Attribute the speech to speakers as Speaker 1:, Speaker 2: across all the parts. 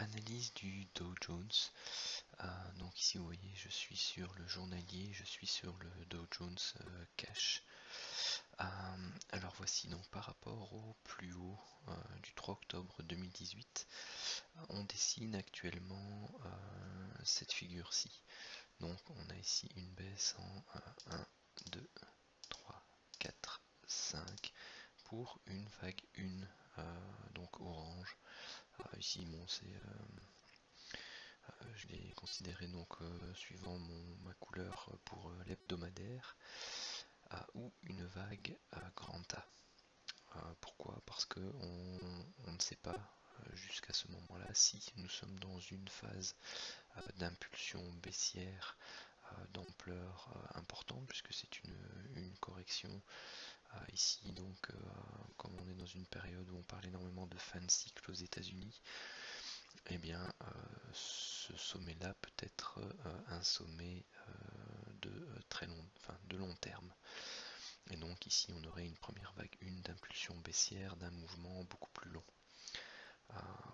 Speaker 1: Analyse du Dow Jones. Donc ici vous voyez je suis sur le journalier, je suis sur le Dow Jones Cash. Alors voici donc par rapport au plus haut du 3 octobre 2018, on dessine actuellement cette figure-ci. Donc on a ici une baisse en 1, 2, 3, 4, 5 pour une vague 1, donc orange. Ici bon je l'ai considéré donc suivant ma couleur pour l'hebdomadaire, ou une vague grand A. Pourquoi? Parce que on ne sait pas jusqu'à ce moment-là si nous sommes dans une phase d'impulsion baissière d'ampleur importante, puisque c'est une correction ici. Donc comme on est dans une période où on parle énormément de fin de cycle aux États-Unis, eh bien ce sommet là peut être un sommet de long terme. Et donc ici on aurait une première vague 1 d'impulsion baissière d'un mouvement beaucoup plus long.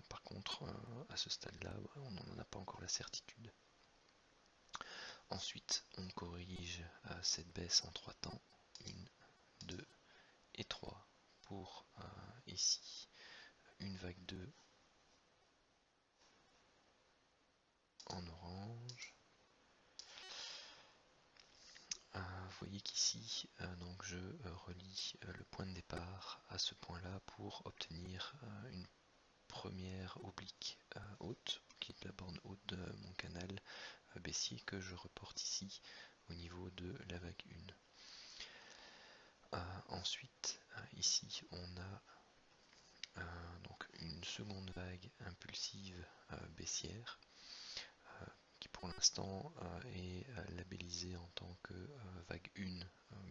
Speaker 1: Par contre à ce stade là on n'en a pas encore la certitude. Ensuite on corrige cette baisse en 3 temps, 1, 2 et 3 pour ici une vague 2 en orange. Vous voyez qu'ici donc je relie le point de départ à ce point là pour obtenir une première oblique haute, qui est la borne haute de mon canal baissier que je reporte ici au niveau de la vague 1. Ensuite ici on a donc une seconde vague impulsive baissière qui pour l'instant est labellisée en tant que vague 1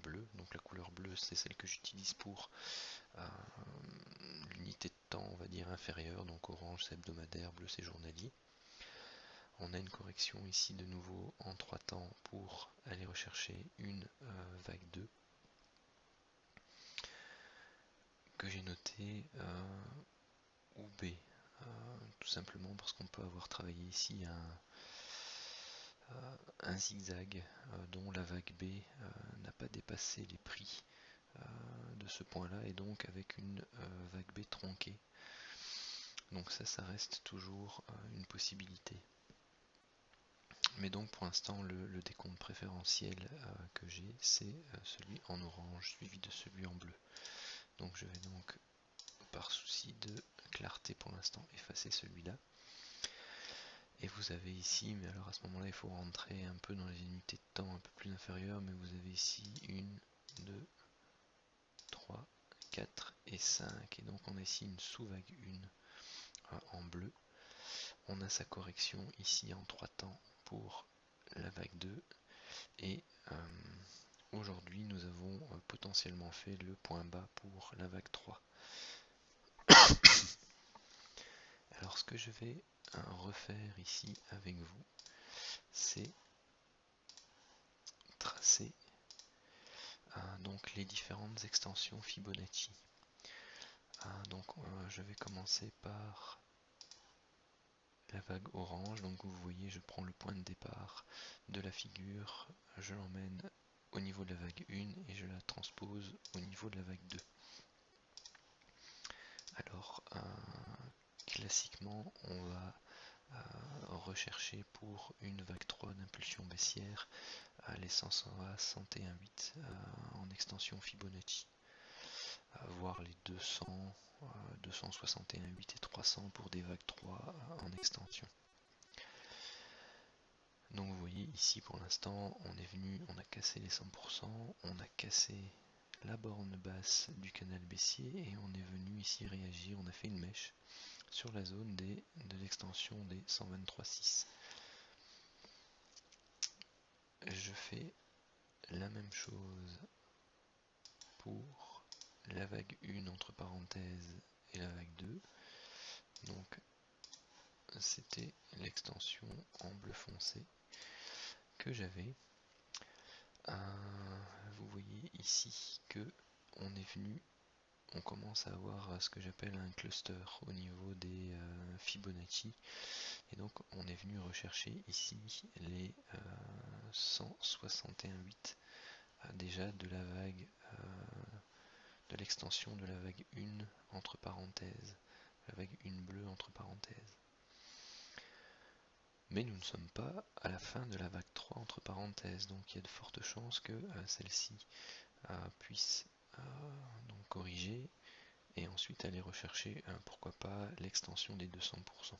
Speaker 1: bleue. Donc la couleur bleue c'est celle que j'utilise pour l'unité de temps on va dire inférieure, donc orange c'est hebdomadaire, bleu c'est journalier. On a une correction ici de nouveau en 3 temps pour aller rechercher une vague 2 que j'ai noté ou B, tout simplement parce qu'on peut avoir travaillé ici un zigzag dont la vague B n'a pas dépassé les prix de ce point là, et donc avec une vague B tronquée. Donc ça reste toujours une possibilité. Mais donc pour l'instant le décompte préférentiel que j'ai c'est celui en orange suivi de celui en bleu. Donc je vais donc par souci de clarté pour l'instant effacer celui-là. Et vous avez ici, mais alors à ce moment-là il faut rentrer un peu dans les unités de temps un peu plus inférieures, mais vous avez ici 1, 2, 3, 4 et 5. Et donc on a ici une sous-vague 1 en bleu. On a sa correction ici en 3 temps pour la vague 2. Et aujourd'hui nous avons potentiellement fait le point bas pour la vague 3. Alors ce que je vais refaire ici avec vous, c'est tracer donc les différentes extensions Fibonacci. Donc je vais commencer par la vague orange. Donc vous voyez je prends le point de départ de la figure, je l'emmène au niveau de la vague 1 et je la transpose au niveau de la vague 2. Alors classiquement on va rechercher pour une vague 3 d'impulsion baissière les 161,8 en extension Fibonacci, voire les 200, 261,8 et 300 pour des vagues 3 en extension. Donc vous voyez ici pour l'instant on est venu, on a cassé les 100%, on a cassé la borne basse du canal baissier et on est venu ici réagir, on a fait une mèche sur la zone de l'extension des 123,6. Je fais la même chose pour la vague 1 entre parenthèses et la vague 2. Donc c'était l'extension en bleu foncé que j'avais. Vous voyez ici que on est venu on commence à avoir ce que j'appelle un cluster au niveau des Fibonacci. Et donc on est venu rechercher ici les 161,8 déjà de la vague, de l'extension de la vague 1 entre parenthèses, la vague 1 bleue entre parenthèses. Mais nous ne sommes pas à la fin de la vague 3 entre parenthèses, donc il y a de fortes chances que celle-ci puisse donc corriger et ensuite aller rechercher, pourquoi pas, l'extension des 200%.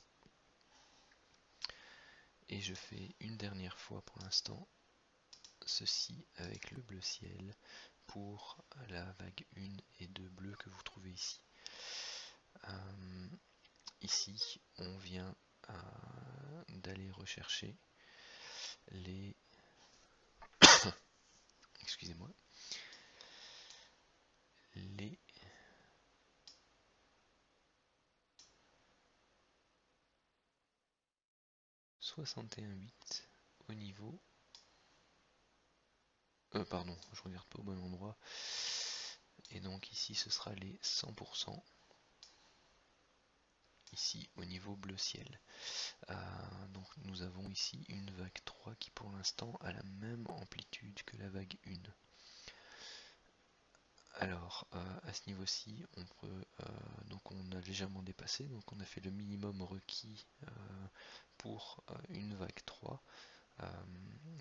Speaker 1: Et je fais une dernière fois pour l'instant ceci avec le bleu ciel pour la vague 1 et 2 bleu que vous trouvez ici. Ici, on vient d'aller rechercher les excusez-moi, les 61,8 au niveau pardon, je regarde pas au bon endroit, et donc ici ce sera les 100% ici au niveau bleu ciel. Donc nous avons ici une vague 3 qui pour l'instant a la même amplitude que la vague 1. Alors à ce niveau-ci, on peut donc on a légèrement dépassé, donc on a fait le minimum requis pour une vague 3.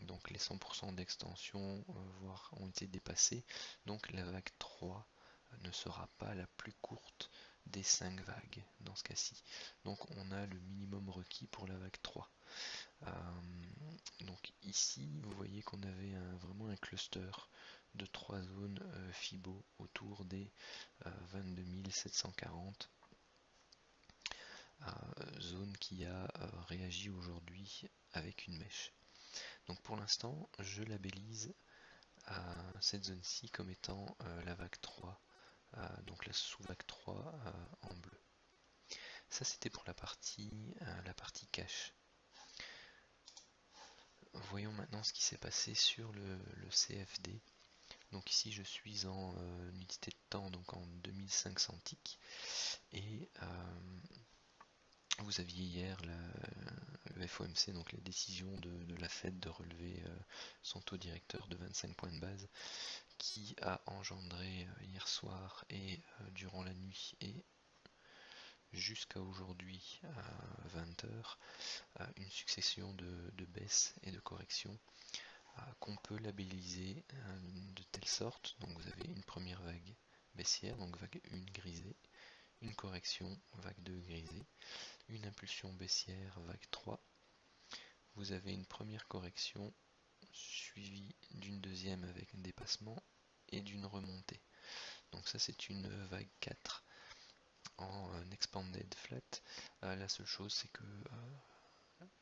Speaker 1: Donc les 100% d'extension voire ont été dépassés, donc la vague 3 ne sera pas la plus courte des 5 vagues dans ce cas-ci. Donc on a le minimum requis pour la vague 3. Donc ici vous voyez qu'on avait vraiment un cluster de 3 zones Fibo autour des 22 740, zone qui a réagi aujourd'hui avec une mèche. Donc pour l'instant je labellise cette zone-ci comme étant la vague 3, donc la sous-vague 3 en bleu. Ça c'était pour la partie cache. Voyons maintenant ce qui s'est passé sur le CFD. Donc ici je suis en unité de temps, donc en 2500 ticks, et vous aviez hier le FOMC, donc la décision de la Fed de relever son taux directeur de 25 points de base, qui a engendré hier soir et durant la nuit et jusqu'à aujourd'hui à 20h une succession de baisses et de corrections qu'on peut labelliser de telle sorte. Donc vous avez une première vague baissière, donc vague 1 grisée, une correction vague 2 grisée, une impulsion baissière vague 3, vous avez une première correction suivie d'une deuxième avec un dépassement et d'une remontée. Donc ça c'est une vague 4 en expanded flat. La seule chose c'est que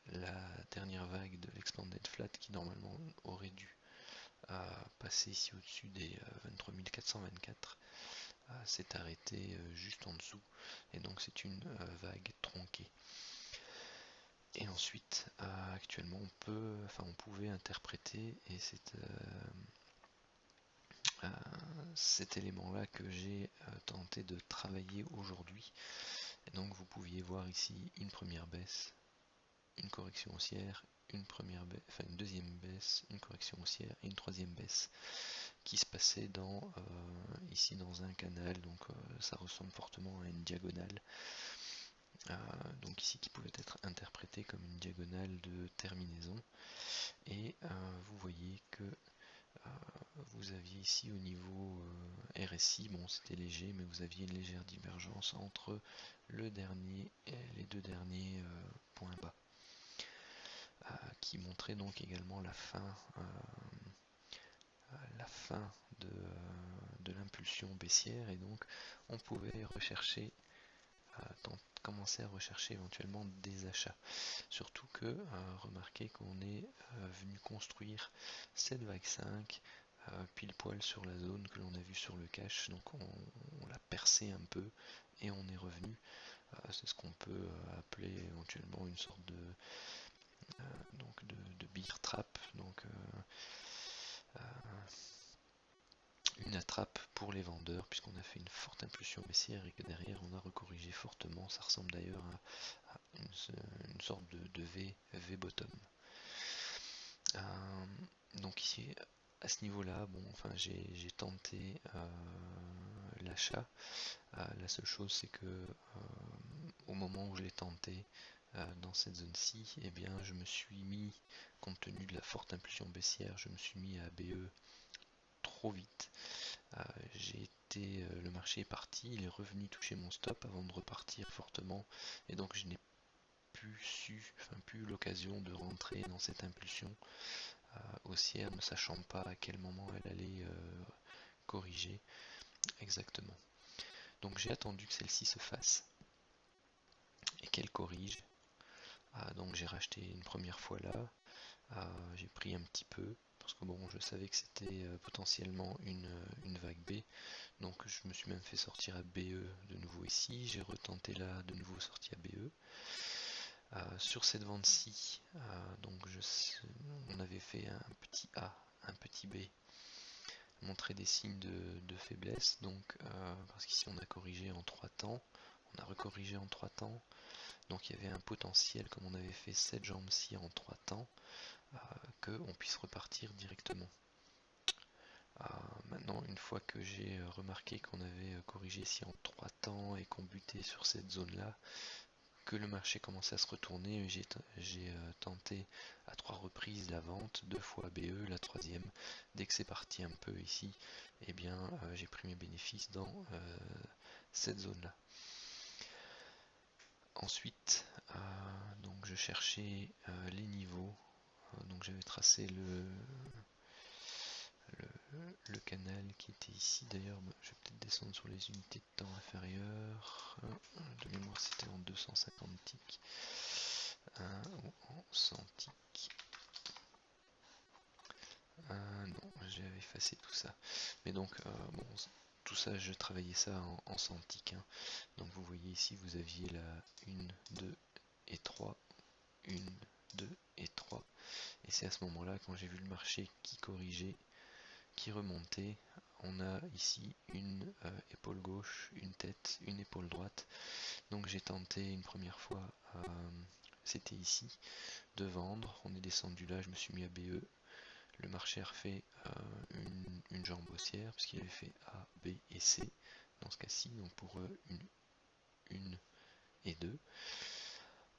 Speaker 1: la dernière vague de l'expanded flat qui normalement aurait dû passer ici au-dessus des 23 424 s'est arrêtée juste en dessous, et donc c'est une vague tronquée. Et ensuite actuellement on pouvait interpréter, et c'est cet élément là que j'ai tenté de travailler aujourd'hui. Et donc vous pouviez voir ici une première baisse, une correction haussière, une deuxième baisse, une correction haussière et une troisième baisse qui se passait ici dans un canal, donc ça ressemble fortement à une diagonale, donc ici qui pouvait être interprété comme une diagonale de terminaison. Et vous voyez que vous aviez ici au niveau RSI, bon c'était léger, mais vous aviez une légère divergence entre le dernier et les deux derniers points bas, qui montrait donc également la fin de l'impulsion baissière, et donc on pouvait rechercher, commencer à rechercher éventuellement des achats. Surtout que remarquez qu'on est venu construire cette vague 5 pile poil sur la zone que l'on a vue sur le cash, donc on l'a percé un peu et on est revenu. C'est ce qu'on peut appeler éventuellement une sorte de bear trap, donc une attrape pour les vendeurs, puisqu'on a fait une forte impulsion baissière et que derrière on a recorrigé fortement. Ça ressemble d'ailleurs à une sorte de V bottom. Donc ici, à ce niveau-là, bon, enfin, j'ai tenté l'achat. La seule chose, c'est que au moment où je l'ai tenté dans cette zone-ci, eh bien, je me suis mis, compte tenu de la forte impulsion baissière, je me suis mis à BE trop vite. Le marché est parti, il est revenu toucher mon stop avant de repartir fortement, et donc je n'ai plus eu l'occasion de rentrer dans cette impulsion haussière, ne sachant pas à quel moment elle allait corriger exactement. Donc j'ai attendu que celle-ci se fasse et qu'elle corrige. Donc j'ai racheté une première fois là, j'ai pris un petit peu parce que bon, je savais que c'était potentiellement une vague B, donc je me suis même fait sortir à BE de nouveau ici, j'ai retenté là de nouveau sorti à BE. Sur cette vente-ci, donc on avait fait un petit A, un petit B, montrer des signes de faiblesse, donc parce qu'ici on a corrigé en 3 temps, on a recorrigé en 3 temps, donc il y avait un potentiel, comme on avait fait cette jambe-ci en 3 temps, qu'on puisse repartir directement. Maintenant, une fois que j'ai remarqué qu'on avait corrigé ici en 3 temps et qu'on butait sur cette zone-là, que le marché commençait à se retourner, j'ai tenté à 3 reprises la vente, 2 fois BE, la troisième, dès que c'est parti un peu ici, eh bien j'ai pris mes bénéfices dans cette zone-là. Ensuite, donc je cherchais les niveaux, donc j'avais tracé le canal qui était ici. D'ailleurs, je vais peut-être descendre sur les unités de temps inférieures. De mémoire, c'était en 250 ticks ou en 100 ticks. Non, j'avais effacé tout ça. Mais donc, bon, tout ça, je travaillais ça en 100 ticks. Hein. Donc, vous voyez ici, vous aviez la 1, 2 et 3. 1, 2 et 3. Et c'est à ce moment-là, quand j'ai vu le marché qui corrigeait, qui remontait, on a ici une épaule gauche, une tête, une épaule droite. Donc j'ai tenté une première fois, c'était ici, de vendre. On est descendu là, je me suis mis à BE. Le marché a refait une jambe haussière, puisqu'il avait fait A, B et C dans ce cas-ci, donc pour une et 2.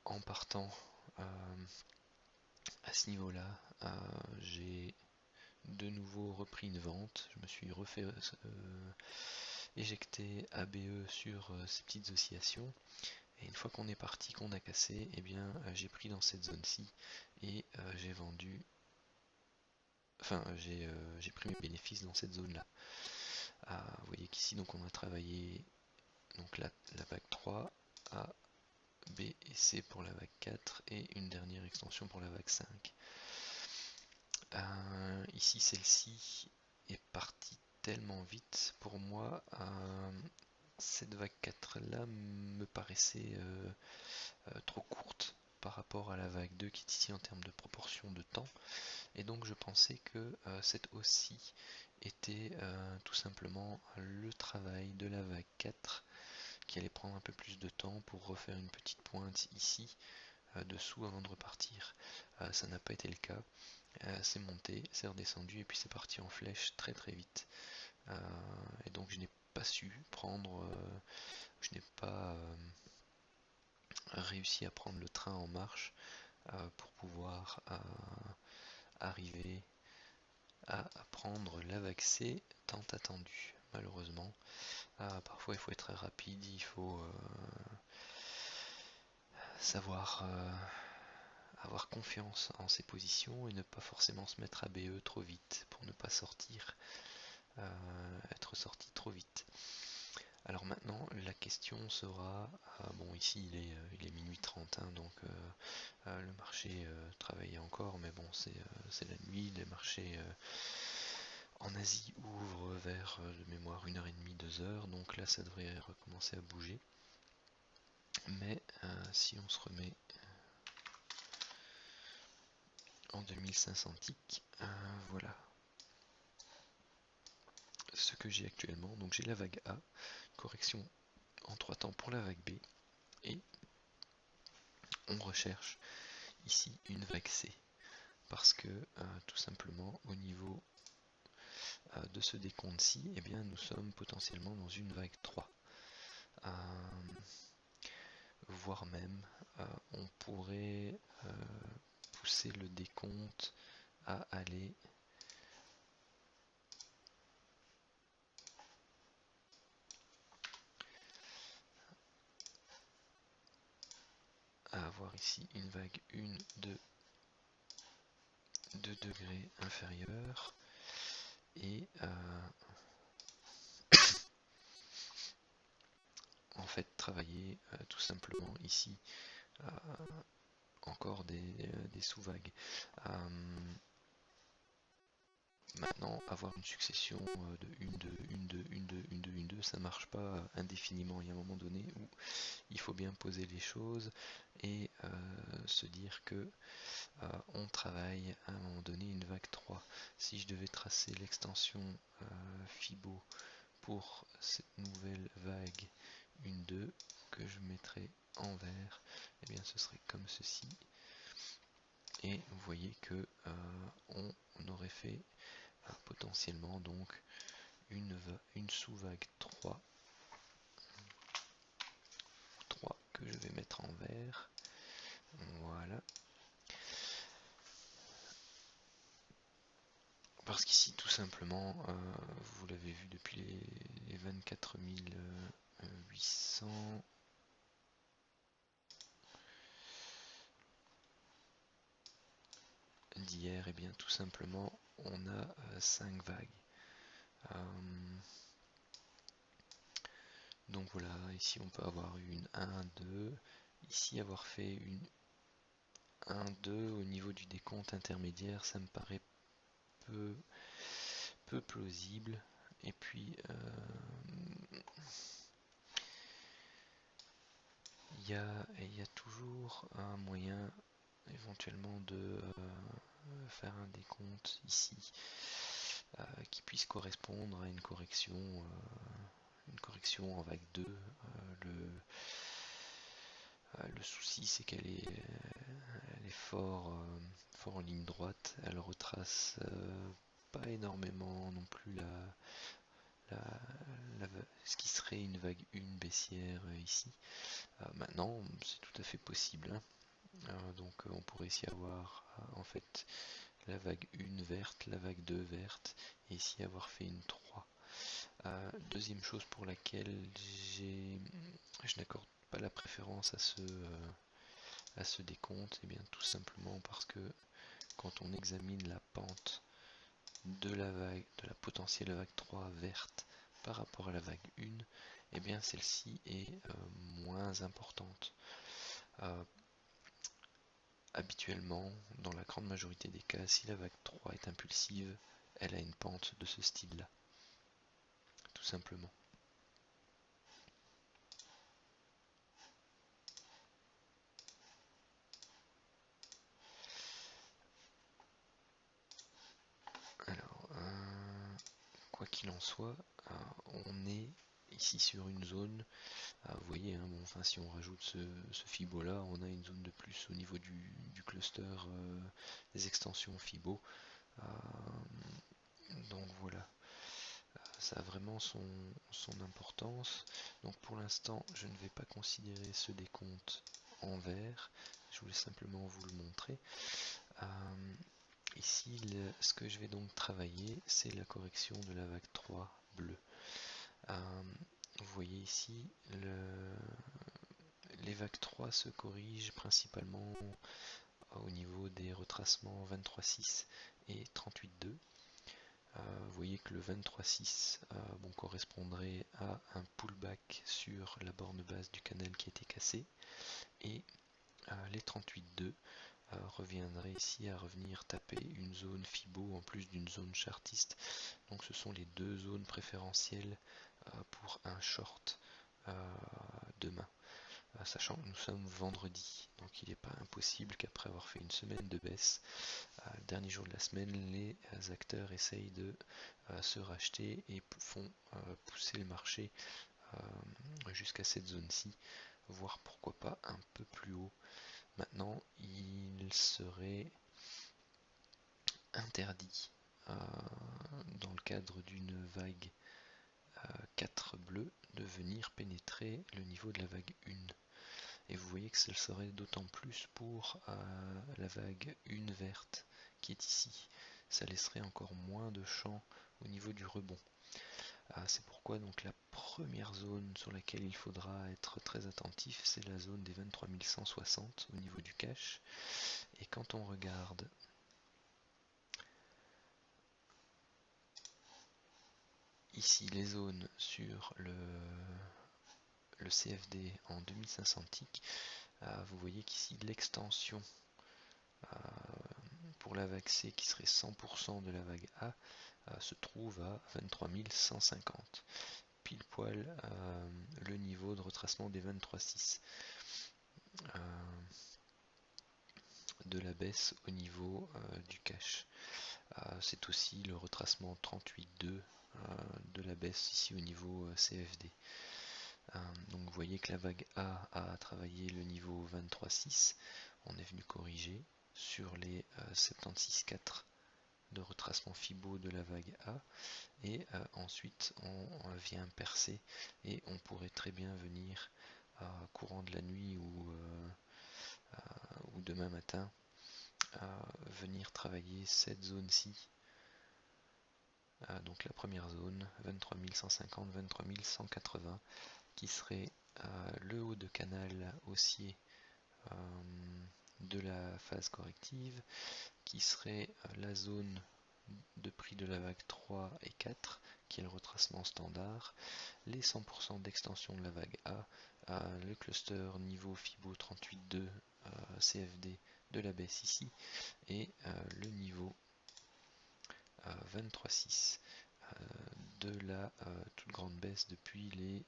Speaker 1: En partant à ce niveau-là, j'ai de nouveau repris une vente, je me suis refait éjecter ABE sur ces petites oscillations, et une fois qu'on est parti, qu'on a cassé, eh bien j'ai pris dans cette zone-ci et j'ai vendu, enfin j'ai pris mes bénéfices dans cette zone-là. Vous voyez qu'ici donc on a travaillé donc la vague 3, A, B et C pour la vague 4 et une dernière extension pour la vague 5. Ici celle-ci est partie tellement vite pour moi, cette vague 4 là me paraissait trop courte par rapport à la vague 2 qui est ici en termes de proportion de temps, et donc je pensais que cette hausse-ci était tout simplement le travail de la vague 4 qui allait prendre un peu plus de temps pour refaire une petite pointe ici dessous avant de repartir. Ça n'a pas été le cas. C'est monté, c'est redescendu et puis c'est parti en flèche très très vite. Et donc je n'ai pas su prendre, je n'ai pas réussi à prendre le train en marche pour pouvoir arriver à prendre la vague C tant attendue. Malheureusement, parfois il faut être rapide, il faut savoir avoir confiance en ses positions et ne pas forcément se mettre à BE trop vite pour ne pas sortir, être sorti trop vite. Alors maintenant la question sera, bon ici il est minuit 30, hein, donc le marché travaillait encore, mais bon c'est la nuit, les marchés en Asie ouvrent vers de mémoire 1h30, 2h, donc là ça devrait recommencer à bouger. Mais si on se remet en 2500 ticks, voilà ce que j'ai actuellement. Donc j'ai la vague A, correction en 3 temps pour la vague B, et on recherche ici une vague C, parce que tout simplement au niveau de ce décompte-ci, eh bien nous sommes potentiellement dans une vague 3. Voire même on pourrait pousser le décompte à aller à avoir ici une vague 1 de 2 degrés inférieur et en fait travailler tout simplement ici encore des sous-vagues. Maintenant, avoir une succession de 1, 2, 1, 2, 1, 2, 1, 2, 1, 2, ça marche pas indéfiniment. Il y a un moment donné où il faut bien poser les choses et se dire que on travaille à un moment donné une vague 3. Si je devais tracer l'extension Fibo pour cette nouvelle vague 1, 2 que je mettrais en vert, eh bien ce serait comme ceci. Et vous voyez que on aurait fait potentiellement donc une sous-vague 3 que je vais mettre en vert. Voilà. Parce qu'ici tout simplement, vous l'avez vu depuis les 24 800 d'hier, et bien tout simplement on a 5 vagues. Donc voilà, ici on peut avoir une 1, 2, ici avoir fait une 1, 2 au niveau du décompte intermédiaire, ça me paraît peu plausible. Et puis il y a toujours un moyen éventuellement de faire un décompte ici qui puisse correspondre à une correction en vague 2. Le souci c'est qu'elle est fort en ligne droite, elle retrace pas énormément non plus ce qui serait une vague 1 baissière ici. Maintenant c'est tout à fait possible, hein. Donc on pourrait ici avoir en fait la vague 1 verte, la vague 2 verte, et ici avoir fait une 3. Deuxième chose pour laquelle je n'accorde pas la préférence à ce décompte, et bien tout simplement parce que quand on examine la pente de la potentielle vague 3 verte par rapport à la vague 1, et bien celle-ci est moins importante. Habituellement, dans la grande majorité des cas, si la vague 3 est impulsive, elle a une pente de ce style-là. Tout simplement. Alors, quoi qu'il en soit, on est ici sur une zone, vous voyez, hein, bon, enfin, si on rajoute ce Fibo là, on a une zone de plus au niveau du cluster des extensions Fibo. Donc voilà, ça a vraiment son importance. Donc pour l'instant, je ne vais pas considérer ce décompte en vert, je voulais simplement vous le montrer. Ici, ce que je vais donc travailler, c'est la correction de la vague 3 bleue. Vous voyez ici, les vagues 3 se corrigent principalement au niveau des retracements 23.6 et 38.2. Vous voyez que le 23.6 correspondrait à un pullback sur la borne basse du canal qui était cassé, et les 38.2 reviendrait ici à revenir taper une zone Fibo en plus d'une zone chartiste. Donc ce sont les deux zones préférentielles pour un short demain. sachant que nous sommes vendredi. Donc il n'est pas impossible qu'après avoir fait une semaine de baisse, le dernier jour de la semaine, les acteurs essayent de se racheter et font pousser le marché jusqu'à cette zone-ci, voire pourquoi pas un peu plus haut. Maintenant, il serait interdit dans le cadre d'une vague 4 bleus de venir pénétrer le niveau de la vague 1. Et vous voyez que ce serait d'autant plus pour la vague 1 verte qui est ici. Ça laisserait encore moins de champ au niveau du rebond. C'est pourquoi donc la première zone sur laquelle il faudra être très attentif, c'est la zone des 23 160 au niveau du cash. Et quand on regarde ici les zones sur le CFD en 2500 ticks, vous voyez qu'ici l'extension pour la vague C qui serait 100% de la vague A se trouve à 23 150, pile poil le niveau de retracement des 23,6 de la baisse au niveau du cash. C'est aussi le retracement 38,2 de la baisse ici au niveau CFD. Donc vous voyez que la vague A a travaillé le niveau 23,6, on est venu corriger sur les 76,4 de retracement Fibo de la vague A, et ensuite on vient percer et on pourrait très bien venir courant de la nuit ou demain matin venir travailler cette zone-ci. Donc la première zone 23 150, 23 180 qui serait le haut de canal haussier de la phase corrective, qui serait la zone de prix de la vague 3 et 4 qui est le retracement standard, les 100% d'extension de la vague A, le cluster niveau Fibo 38.2 CFD de la baisse ici, et le niveau 23.6 de la toute grande baisse depuis les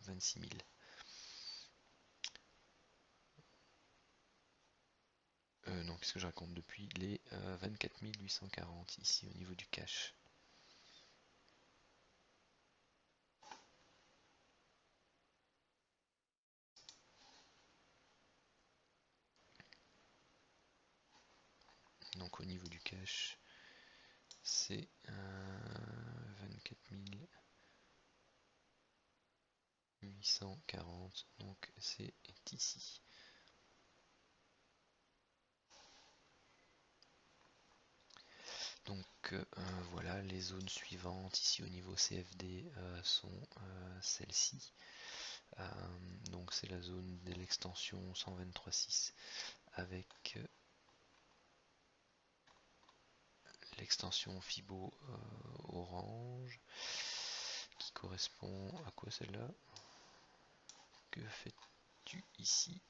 Speaker 1: 26 000. Non, qu'est-ce que je raconte, depuis les 24 840 ici au niveau du cash. Donc au niveau du cash, c'est 24 840, donc c'est ici. Donc voilà, les zones suivantes ici au niveau CFD sont celles-ci. Donc c'est la zone de l'extension 123.6 avec l'extension Fibo orange qui correspond à quoi celle-là? Que fais-tu ici?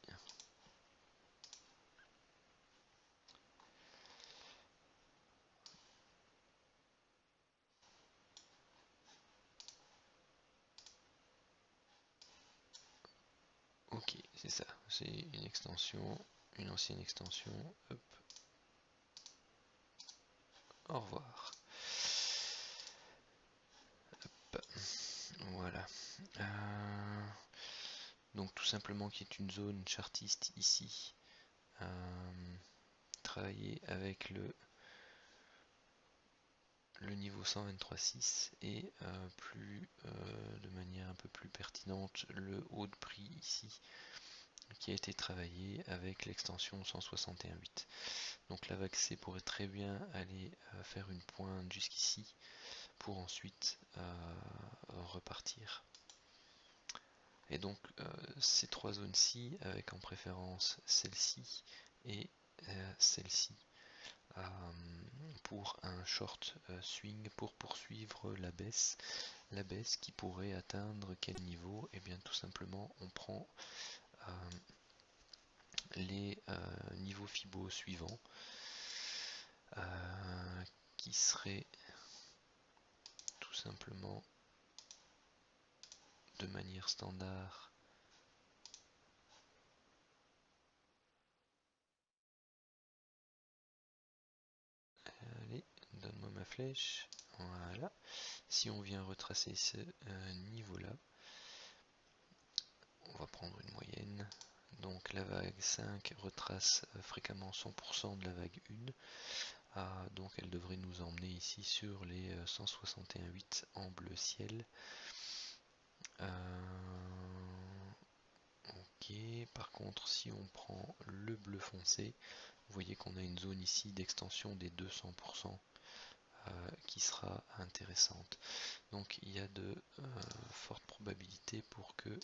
Speaker 1: Ok, c'est ça, c'est une extension, une ancienne extension, hop, au revoir. Hop. Voilà. Donc tout simplement qui est une zone chartiste ici. Travailler avec le niveau 123.6 et de manière un peu plus pertinente le haut de prix ici qui a été travaillé avec l'extension 161.8. Donc la vague C pourrait très bien aller faire une pointe jusqu'ici pour ensuite repartir. Et donc ces trois zones-ci, avec en préférence celle-ci et celle-ci, pour un short swing pour poursuivre la baisse qui pourrait atteindre quel niveau? Et bien tout simplement on prend les niveaux Fibo suivants qui seraient tout simplement de manière standard flèche. Voilà. Si on vient retracer ce niveau-là, on va prendre une moyenne. Donc la vague 5 retrace fréquemment 100% de la vague 1. Donc elle devrait nous emmener ici sur les 161,8 en bleu ciel. Ok, par contre si on prend le bleu foncé, vous voyez qu'on a une zone ici d'extension des 200% qui sera intéressante. Donc il y a de fortes probabilités pour que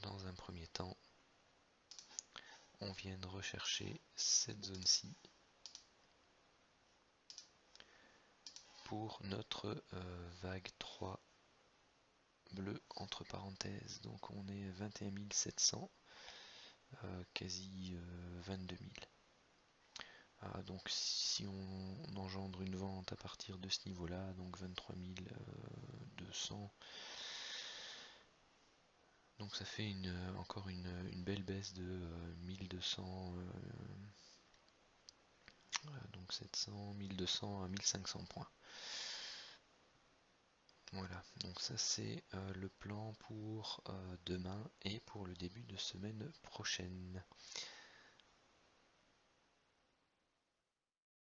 Speaker 1: dans un premier temps on vienne rechercher cette zone-ci pour notre vague 3 bleu entre parenthèses. Donc on est 21 700, quasi 22 000. Donc si on engendre une vente à partir de ce niveau-là, donc 23 200, donc ça fait encore une belle baisse de 1200, donc 700, 1200 à 1500 points. Voilà, donc ça c'est le plan pour demain et pour le début de semaine prochaine.